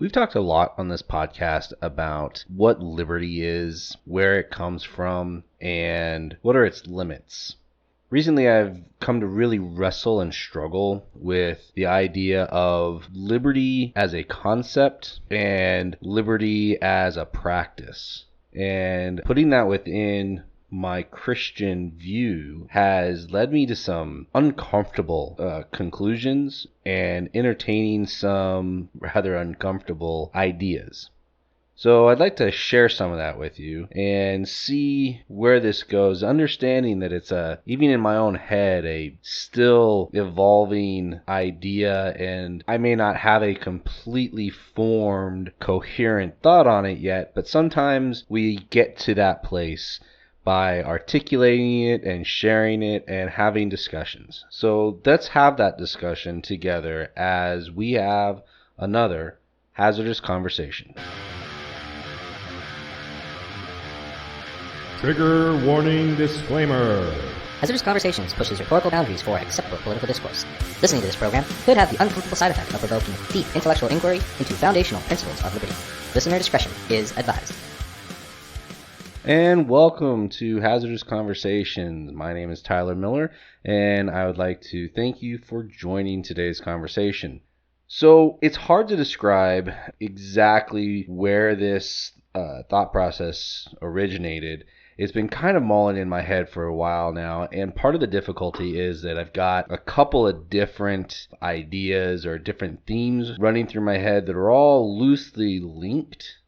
We've talked a lot on this podcast about what liberty is, where it comes from, and what are its limits. Recently, I've come to really wrestle and struggle with the idea of liberty as a concept and liberty as a practice. And putting that within my Christian view has led me to some uncomfortable conclusions and entertaining some rather uncomfortable ideas. So I'd like to share some of that with you and see where this goes, understanding that it's even in my own head, a still evolving idea, and I may not have a completely formed, coherent thought on it yet, but sometimes we get to that place by articulating it and sharing it and having discussions. So let's have that discussion together as we have another hazardous conversation. Trigger warning disclaimer. Hazardous Conversations pushes rhetorical boundaries for acceptable political discourse. Listening to this program could have the uncomfortable side effect of provoking deep intellectual inquiry into foundational principles of liberty. Listener discretion is advised. And welcome to Hazardous Conversations. My name is Tyler Miller, and I would like to thank you for joining today's conversation. So it's hard to describe exactly where this thought process originated. It's been kind of mulling in my head for a while now, and part of the difficulty is that I've got a couple of different ideas or different themes running through my head that are all loosely linked.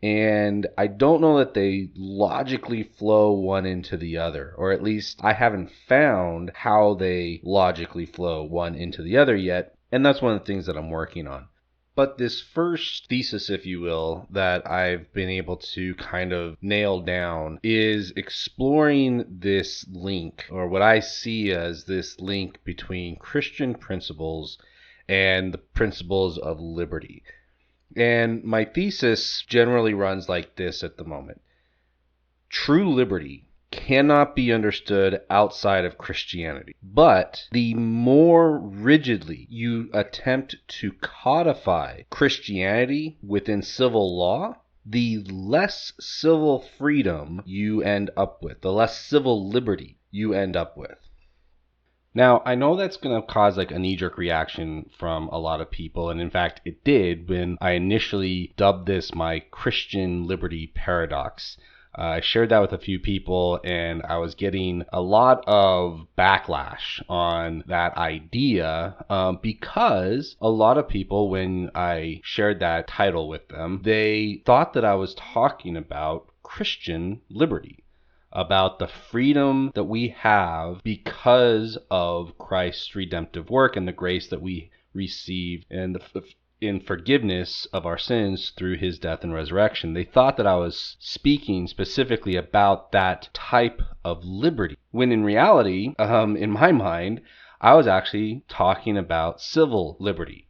And I don't know that they logically flow one into the other, or at least I haven't found how they logically flow one into the other yet, and that's one of the things that I'm working on. But this first thesis, if you will, that I've been able to kind of nail down is exploring this link, or what I see as this link between Christian principles and the principles of liberty. And my thesis generally runs like this at the moment. True liberty cannot be understood outside of Christianity. But the more rigidly you attempt to codify Christianity within civil law, the less civil freedom you end up with, the less civil liberty you end up with. Now, I know that's going to cause like a knee-jerk reaction from a lot of people, and in fact, it did when I initially dubbed this my Christian liberty paradox. I shared that with a few people, and I was getting a lot of backlash on that idea because a lot of people, when I shared that title with them, they thought that I was talking about Christian liberty, about the freedom that we have because of Christ's redemptive work and the grace that we receive and in forgiveness of our sins through his death and resurrection. They thought that I was speaking specifically about that type of liberty, when in reality, in my mind, I was actually talking about civil liberty,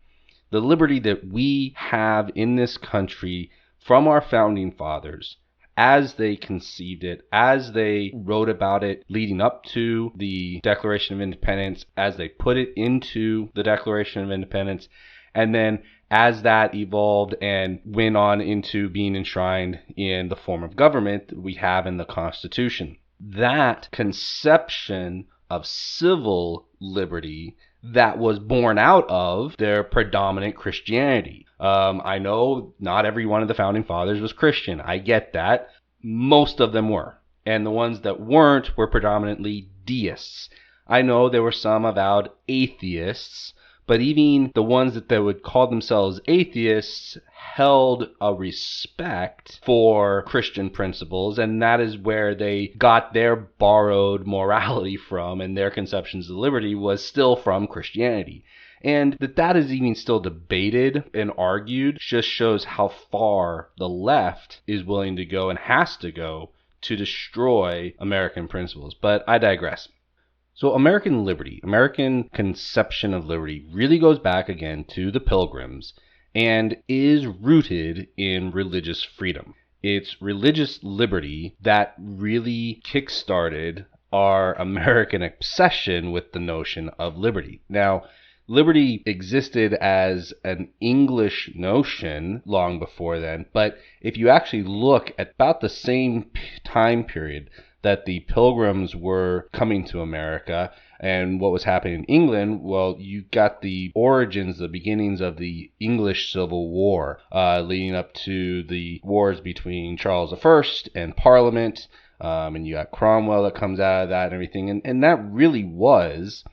the liberty that we have in this country from our founding fathers, as they conceived it, as they wrote about it leading up to the Declaration of Independence, as they put it into the Declaration of Independence, and then as that evolved and went on into being enshrined in the form of government that we have in the Constitution. That conception of civil liberty that was born out of their predominant Christianity. I know not every one of the founding fathers was Christian. I get that. Most of them were. And the ones that weren't were predominantly deists. I know there were some avowed atheists, but even the ones that they would call themselves atheists held a respect for Christian principles, and that is where they got their borrowed morality from, and their conceptions of liberty was still from Christianity. And that is even still debated and argued just shows how far the left is willing to go and has to go to destroy American principles. But I digress. So American liberty, American conception of liberty really goes back again to the Pilgrims and is rooted in religious freedom. It's religious liberty that really kick-started our American obsession with the notion of liberty. Now, Liberty existed as an English notion long before then, but if you actually look at about the same time period that the Pilgrims were coming to America and what was happening in England, well, you got the origins, the beginnings of the English Civil War, leading up to the wars between Charles I and Parliament, and you got Cromwell that comes out of that and everything, and that really was,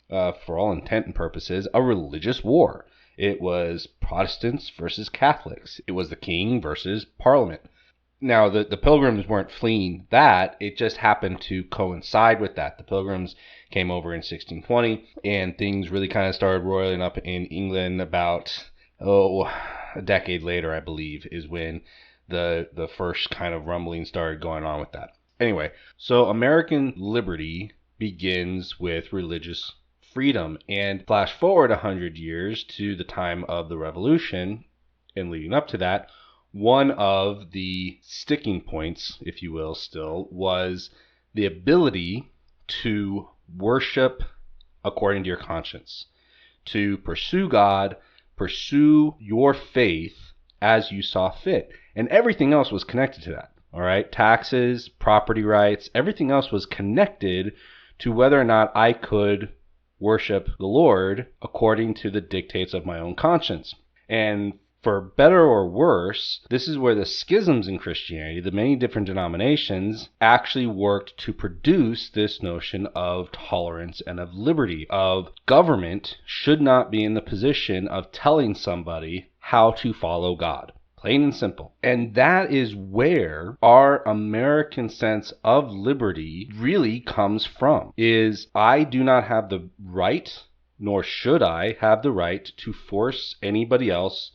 for all intent and purposes, a religious war. It was Protestants versus Catholics. It was the king versus Parliament. Now, the Pilgrims weren't fleeing that. It just happened to coincide with that. The Pilgrims came over in 1620, and things really kind of started roiling up in England about, a decade later, I believe, is when the first kind of rumbling started going on with that. Anyway, so American liberty begins with religious freedom, and flash forward 100 years to the time of the Revolution, and leading up to that, one of the sticking points, if you will, still, was the ability to worship according to your conscience, to pursue God, pursue your faith as you saw fit. And everything else was connected to that, all right? Taxes, property rights, everything else was connected to whether or not I could worship the Lord according to the dictates of my own conscience. And for better or worse, this is where the schisms in Christianity, the many different denominations, actually worked to produce this notion of tolerance and of liberty, of government should not be in the position of telling somebody how to follow God. Plain and simple. And that is where our American sense of liberty really comes from, is I do not have the right, nor should I have the right to force anybody else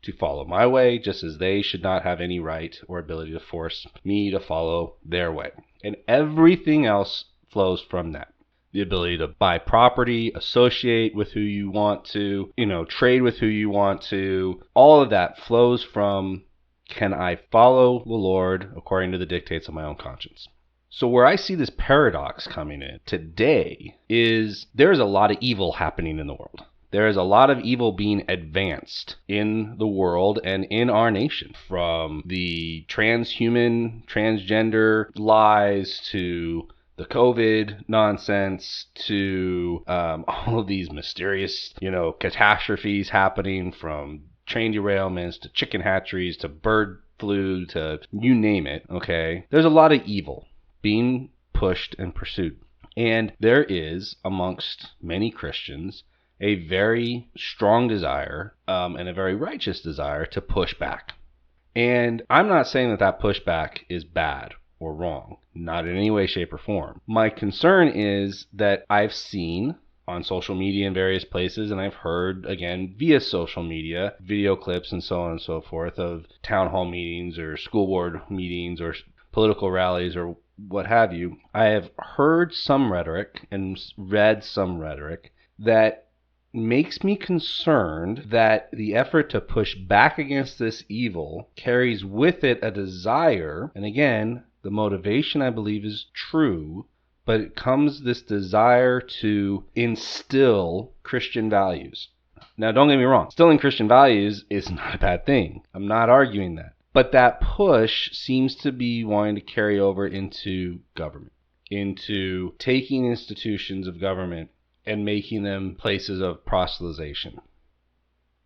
to follow my way, just as they should not have any right or ability to force me to follow their way. And everything else flows from that. The ability to buy property, associate with who you want to, trade with who you want to. All of that flows from, can I follow the Lord according to the dictates of my own conscience? So where I see this paradox coming in today is there's a lot of evil happening in the world. There is a lot of evil being advanced in the world and in our nation, from the transhuman, transgender lies to the COVID nonsense to all of these mysterious, catastrophes happening, from train derailments to chicken hatcheries to bird flu to you name it, okay? There's a lot of evil being pushed and pursued. And there is, amongst many Christians, a very strong desire and a very righteous desire to push back. And I'm not saying that pushback is bad or wrong, not in any way, shape, or form. My concern is that I've seen on social media in various places, and I've heard, again, via social media, video clips and so on and so forth of town hall meetings or school board meetings or political rallies or what have you. I have heard some rhetoric and read some rhetoric that makes me concerned that the effort to push back against this evil carries with it a desire, and again, the motivation I believe is true, but it comes this desire to instill Christian values. Now, don't get me wrong, instilling Christian values is not a bad thing. I'm not arguing that. But that push seems to be wanting to carry over into government, into taking institutions of government and making them places of proselytization.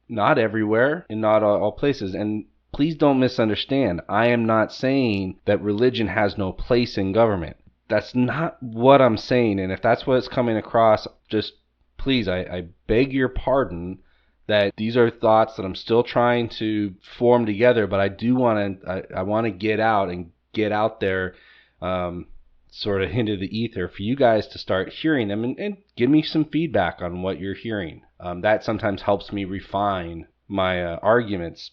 Not everywhere and not all places. And please don't misunderstand. I am not saying that religion has no place in government. That's not what I'm saying. And if that's what it's coming across, just please, I beg your pardon that these are thoughts that I'm still trying to form together. But I do want to, I want to get out there, sort of into the ether for you guys to start hearing them and give me some feedback on what you're hearing. That sometimes helps me refine my arguments.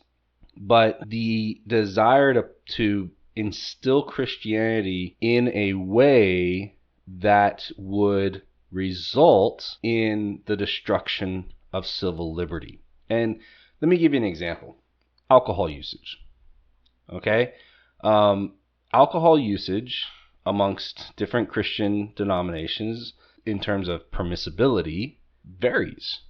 But the desire to instill Christianity in a way that would result in the destruction of civil liberty. And let me give you an example. Alcohol usage. Okay? Alcohol usage amongst different Christian denominations in terms of permissibility varies.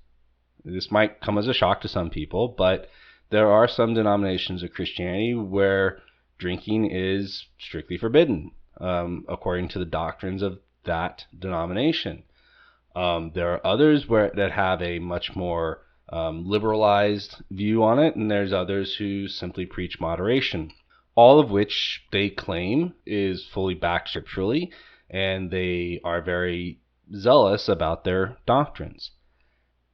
This might come as a shock to some people, but there are some denominations of Christianity where drinking is strictly forbidden, according to the doctrines of that denomination. There are others that have a much more liberalized view on it, and there's others who simply preach moderation, all of which they claim is fully backed scripturally, and they are very zealous about their doctrines.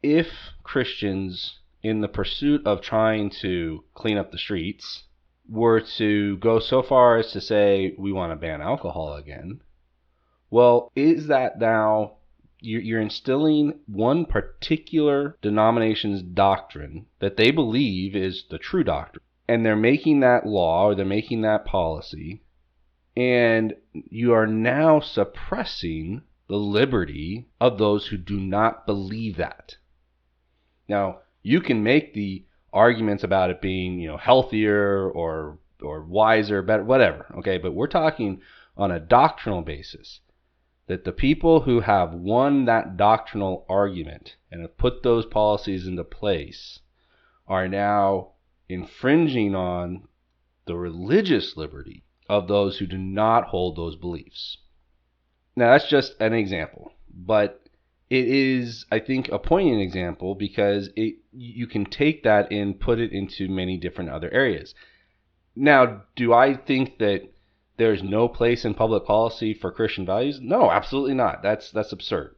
If Christians, in the pursuit of trying to clean up the streets, were to go so far as to say we want to ban alcohol again, well, is that now you're instilling one particular denomination's doctrine that they believe is the true doctrine, and they're making that law or they're making that policy, and you are now suppressing the liberty of those who do not believe that. Now, you can make the arguments about it being, healthier or wiser, better, whatever, okay? But we're talking on a doctrinal basis, that the people who have won that doctrinal argument and have put those policies into place are now infringing on the religious liberty of those who do not hold those beliefs. Now, that's just an example, but it is, I think, a poignant example because you can take that and put it into many different other areas. Now, do I think that there's no place in public policy for Christian values? No, absolutely not. That's absurd.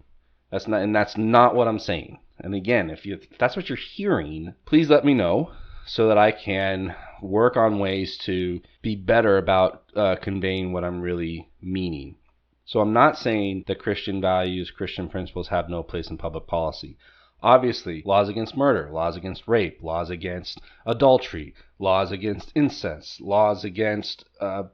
That's not what I'm saying. And again, if that's what you're hearing, please let me know so that I can work on ways to be better about conveying what I'm really meaning. So I'm not saying that Christian values, Christian principles have no place in public policy. Obviously, laws against murder, laws against rape, laws against adultery, laws against incest, laws against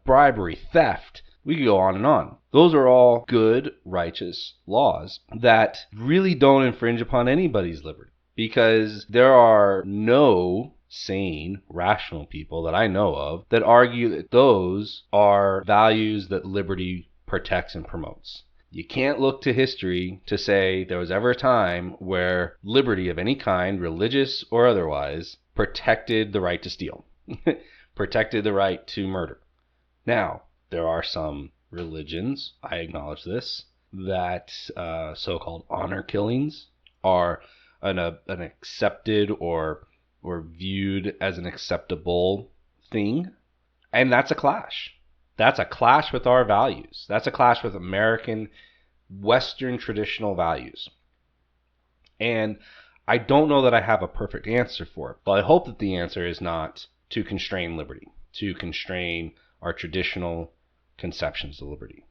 bribery, theft. We could go on and on. Those are all good, righteous laws that really don't infringe upon anybody's liberty, because there are no sane, rational people that I know of that argue that those are values that liberty protects and promotes. You can't look to history to say there was ever a time where liberty of any kind, religious or otherwise, protected the right to steal, protected the right to murder. Now, there are some religions, I acknowledge this, that so-called honor killings are an accepted or viewed as an acceptable thing, and that's a clash. That's a clash with our values. That's a clash with American, Western traditional values. And I don't know that I have a perfect answer for it, but I hope that the answer is not to constrain liberty, to constrain our traditional conceptions of liberty.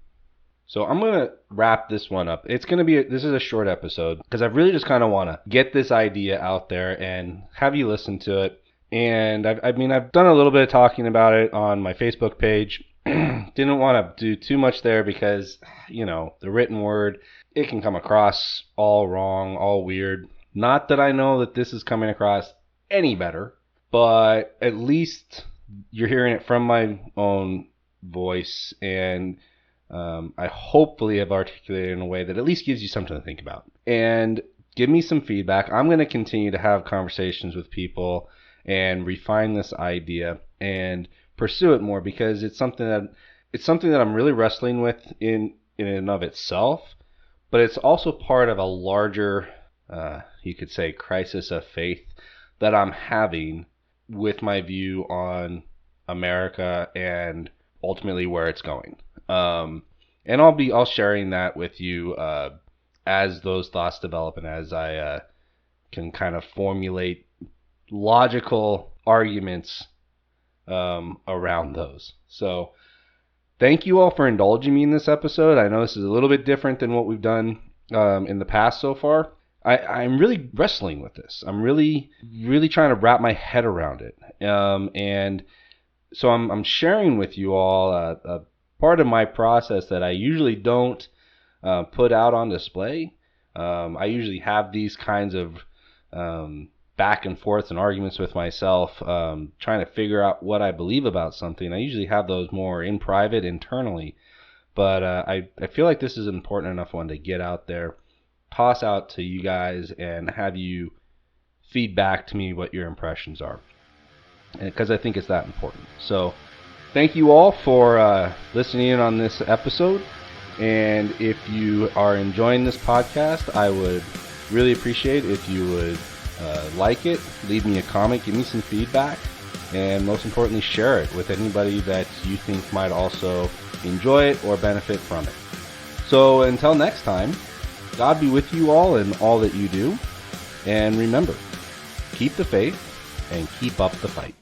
So I'm going to wrap this one up. This is a short episode because I really just kind of want to get this idea out there and have you listen to it. And I've done a little bit of talking about it on my Facebook page. Didn't want to do too much there because, the written word, it can come across all wrong, all weird. Not that I know that this is coming across any better, but at least you're hearing it from my own voice, and I hopefully have articulated in a way that at least gives you something to think about. And give me some feedback. I'm going to continue to have conversations with people and refine this idea and pursue it more, because it's something that I'm really wrestling with in and of itself, but it's also part of a larger, you could say, crisis of faith that I'm having with my view on America and ultimately where it's going. And I'll sharing that with you as those thoughts develop and as I can kind of formulate logical arguments around those. So thank you all for indulging me in this episode. I know this is a little bit different than what we've done in the past so far. I'm really wrestling with this. I'm really trying to wrap my head around it. And so I'm sharing with you all a part of my process that I usually don't put out on display. I usually have these kinds of back and forth and arguments with myself, trying to figure out what I believe about something. I usually have those more in private, internally. But I feel like this is an important enough one to get out there, toss out to you guys, and have you feed back to me what your impressions are, because I think it's that important. So thank you all for listening in on this episode. And if you are enjoying this podcast, I would really appreciate if you would like it, leave me a comment, give me some feedback, and most importantly, share it with anybody that you think might also enjoy it or benefit from it. So until next time, God be with you all in all that you do. And remember, keep the faith and keep up the fight.